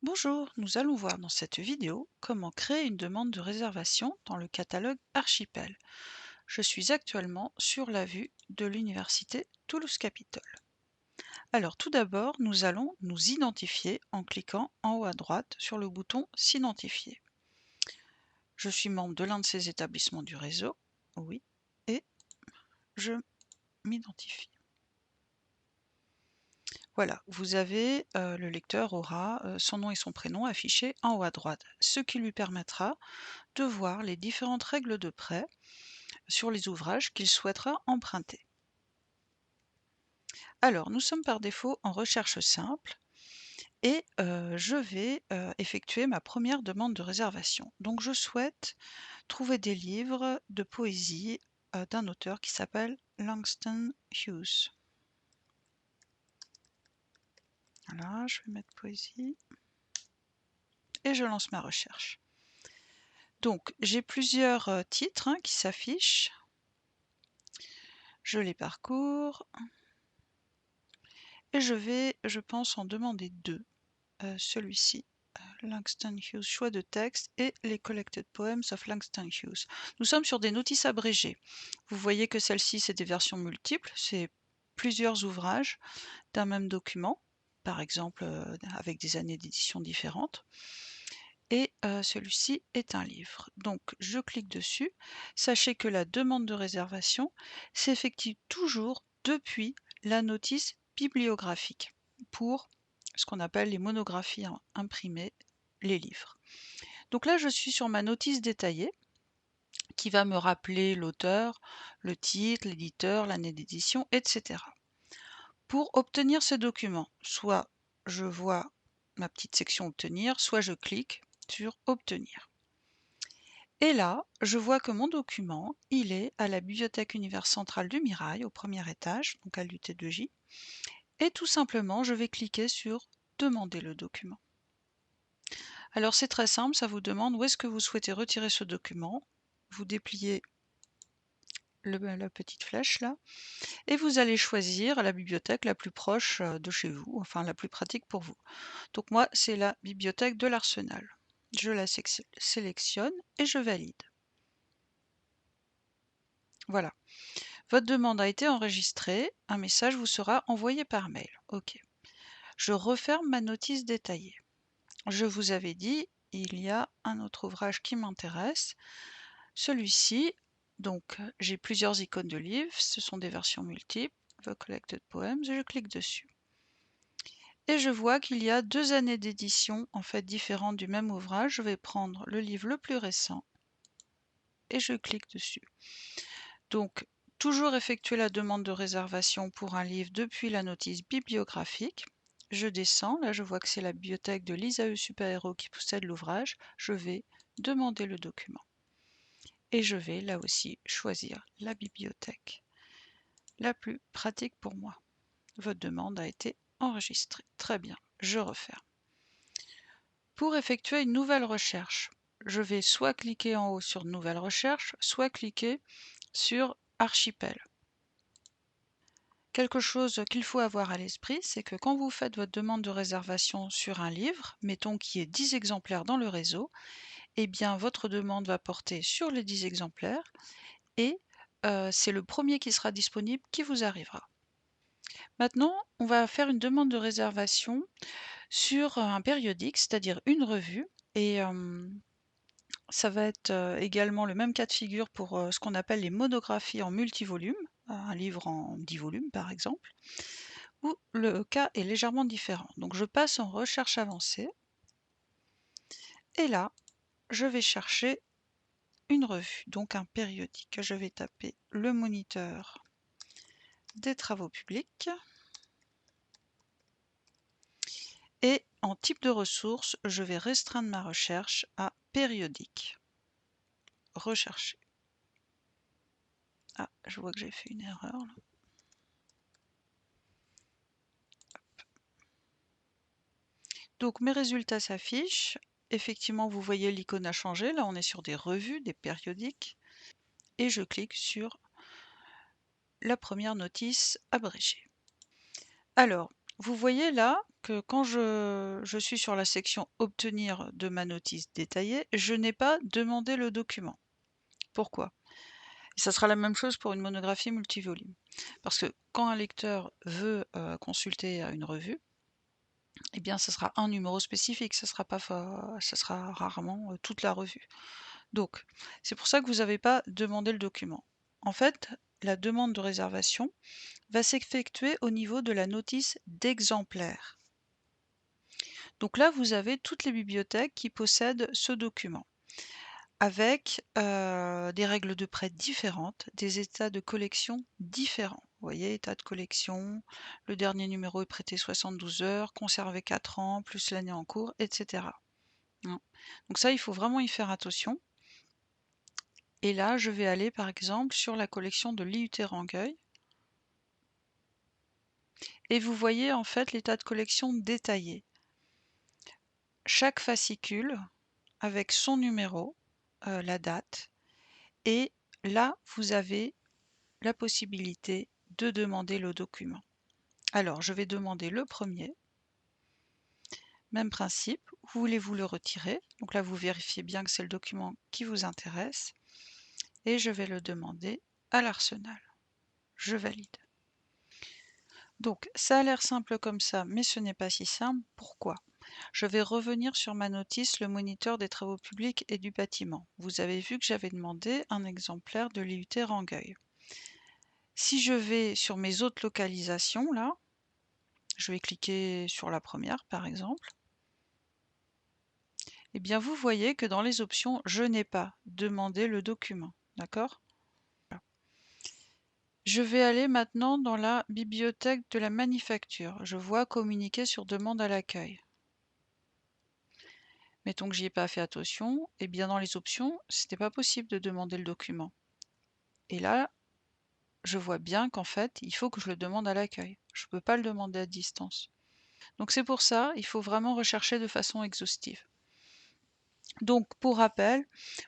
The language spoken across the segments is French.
Bonjour, nous allons voir dans cette vidéo comment créer une demande de réservation dans le catalogue Archipel. Je suis actuellement sur la vue de l'université Toulouse-Capitole. Alors tout d'abord, nous allons nous identifier en cliquant en haut à droite sur le bouton S'identifier. Je suis membre de l'un de ces établissements du réseau, oui, et je m'identifie. Voilà, vous avez, le lecteur aura son nom et son prénom affichés en haut à droite, ce qui lui permettra de voir les différentes règles de prêt sur les ouvrages qu'il souhaitera emprunter. Alors, nous sommes par défaut en recherche simple et je vais effectuer ma première demande de réservation. Donc, je souhaite trouver des livres de poésie d'un auteur qui s'appelle Langston Hughes. Voilà, je vais mettre poésie et je lance ma recherche. Donc, j'ai plusieurs titres qui s'affichent. Je les parcours et je vais, je pense, en demander deux. Celui-ci, Langston Hughes, choix de texte et les Collected Poems of Langston Hughes. Nous sommes sur des notices abrégées. Vous voyez que celle-ci, c'est des versions multiples, c'est plusieurs ouvrages d'un même document, par exemple avec des années d'édition différentes. Et celui-ci est un livre. Donc je clique dessus. Sachez que la demande de réservation s'effectue toujours depuis la notice bibliographique pour ce qu'on appelle les monographies imprimées, les livres. Donc là, je suis sur ma notice détaillée qui va me rappeler l'auteur, le titre, l'éditeur, l'année d'édition, etc. Pour obtenir ce document, soit je vois ma petite section obtenir, soit je clique sur obtenir. Et là, je vois que mon document, il est à la Bibliothèque Univers Centrale du Mirail, au premier étage, donc à l'UT2J. Et tout simplement, je vais cliquer sur demander le document. Alors c'est très simple, ça vous demande où est-ce que vous souhaitez retirer ce document. Vous dépliez la petite flèche là, et vous allez choisir la bibliothèque la plus proche de chez vous, enfin la plus pratique pour vous. Donc moi, c'est la bibliothèque de l'Arsenal. Je la sélectionne et je valide. Voilà. Votre demande a été enregistrée, un message vous sera envoyé par mail. OK. Je referme ma notice détaillée. Je vous avais dit, il y a un autre ouvrage qui m'intéresse. Celui-ci, donc j'ai plusieurs icônes de livres, ce sont des versions multiples, The Collected Poems, je clique dessus. Et je vois qu'il y a deux années d'édition en fait différentes du même ouvrage. Je vais prendre le livre le plus récent et je clique dessus. Donc, toujours effectuer la demande de réservation pour un livre depuis la notice bibliographique. Je descends, là je vois que c'est la bibliothèque de l'Isae Super Héros qui possède l'ouvrage. Je vais demander le document. Et je vais là aussi choisir la bibliothèque la plus pratique pour moi. Votre demande a été enregistrée. Très bien, je referme. Pour effectuer une nouvelle recherche, je vais soit cliquer en haut sur Nouvelle recherche, soit cliquer sur Archipel. Quelque chose qu'il faut avoir à l'esprit, c'est que quand vous faites votre demande de réservation sur un livre, mettons qu'il y ait 10 exemplaires dans le réseau, eh bien votre demande va porter sur les 10 exemplaires et c'est le premier qui sera disponible qui vous arrivera. Maintenant, on va faire une demande de réservation sur un périodique, c'est-à-dire une revue, et ça va être également le même cas de figure pour ce qu'on appelle les monographies en multivolume, un livre en 10 volumes par exemple, où le cas est légèrement différent. Donc je passe en recherche avancée, et là, je vais chercher une revue, donc un périodique. Je vais taper le Moniteur des travaux publics. Et en type de ressource, je vais restreindre ma recherche à périodique. Rechercher. Ah, je vois que j'ai fait une erreur là. Donc mes résultats s'affichent. Effectivement, vous voyez l'icône a changé. Là, on est sur des revues, des périodiques. Et je clique sur la première notice abrégée. Alors, vous voyez là que quand je suis sur la section obtenir de ma notice détaillée, je n'ai pas demandé le document. Pourquoi? Et ça sera la même chose pour une monographie multivolume. Parce que quand un lecteur veut consulter une revue, eh bien, ça sera un numéro spécifique, ça sera pas ça sera rarement toute la revue. Donc, c'est pour ça que vous n'avez pas demandé le document. En fait, la demande de réservation va s'effectuer au niveau de la notice d'exemplaire. Donc là, vous avez toutes les bibliothèques qui possèdent ce document, avec des règles de prêt différentes, des états de collection différents. Vous voyez, état de collection, le dernier numéro est prêté 72 heures, conservé 4 ans, plus l'année en cours, etc. Hein. Donc ça, il faut vraiment y faire attention. Et là, je vais aller par exemple sur la collection de l'IUT Rangueil. Et vous voyez en fait l'état de collection détaillé. Chaque fascicule avec son numéro, la date, et là, vous avez la possibilité de demander le document. Alors, je vais demander le premier. Même principe, voulez-vous le retirer? Donc là, vous vérifiez bien que c'est le document qui vous intéresse. Et je vais le demander à l'Arsenal. Je valide. Donc, ça a l'air simple comme ça, mais ce n'est pas si simple. Pourquoi? Je vais revenir sur ma notice, le moniteur des travaux publics et du bâtiment. Vous avez vu que j'avais demandé un exemplaire de l'IUT Rangueil. Si je vais sur mes autres localisations, là, je vais cliquer sur la première par exemple, et bien vous voyez que dans les options, je n'ai pas demandé le document. D'accord? Voilà. Je vais aller maintenant dans la bibliothèque de la manufacture. Je vois communiquer sur demande à l'accueil. Mettons que j'y ai pas fait attention, et bien dans les options, c'était pas possible de demander le document. Et là, je vois bien qu'en fait, il faut que je le demande à l'accueil. Je ne peux pas le demander à distance. Donc c'est pour ça, il faut vraiment rechercher de façon exhaustive. Donc pour rappel,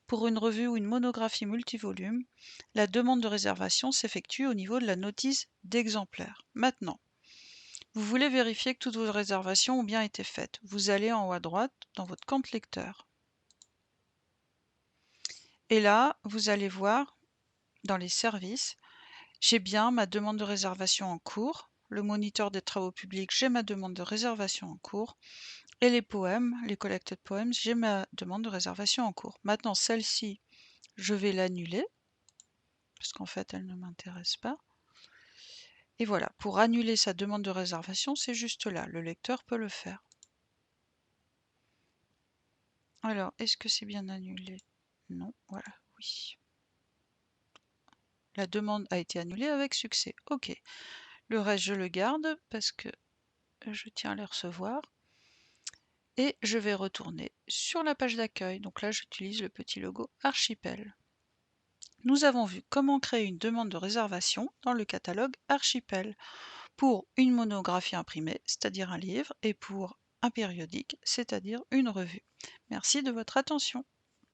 pour une revue ou une monographie multivolume, la demande de réservation s'effectue au niveau de la notice d'exemplaire. Maintenant, vous voulez vérifier que toutes vos réservations ont bien été faites. Vous allez en haut à droite dans votre compte lecteur. Et là, vous allez voir dans les services, j'ai bien ma demande de réservation en cours. Le moniteur des travaux publics, j'ai ma demande de réservation en cours. Et les poèmes, les collected poems, j'ai ma demande de réservation en cours. Maintenant, celle-ci, je vais l'annuler, parce qu'en fait, elle ne m'intéresse pas. Et voilà, pour annuler sa demande de réservation, c'est juste là. Le lecteur peut le faire. Alors, est-ce que c'est bien annulé? Non, voilà, oui. La demande a été annulée avec succès. OK. Le reste, je le garde parce que je tiens à les recevoir. Et je vais retourner sur la page d'accueil. Donc là, j'utilise le petit logo Archipel. Nous avons vu comment créer une demande de réservation dans le catalogue Archipel pour une monographie imprimée, c'est-à-dire un livre, et pour un périodique, c'est-à-dire une revue. Merci de votre attention.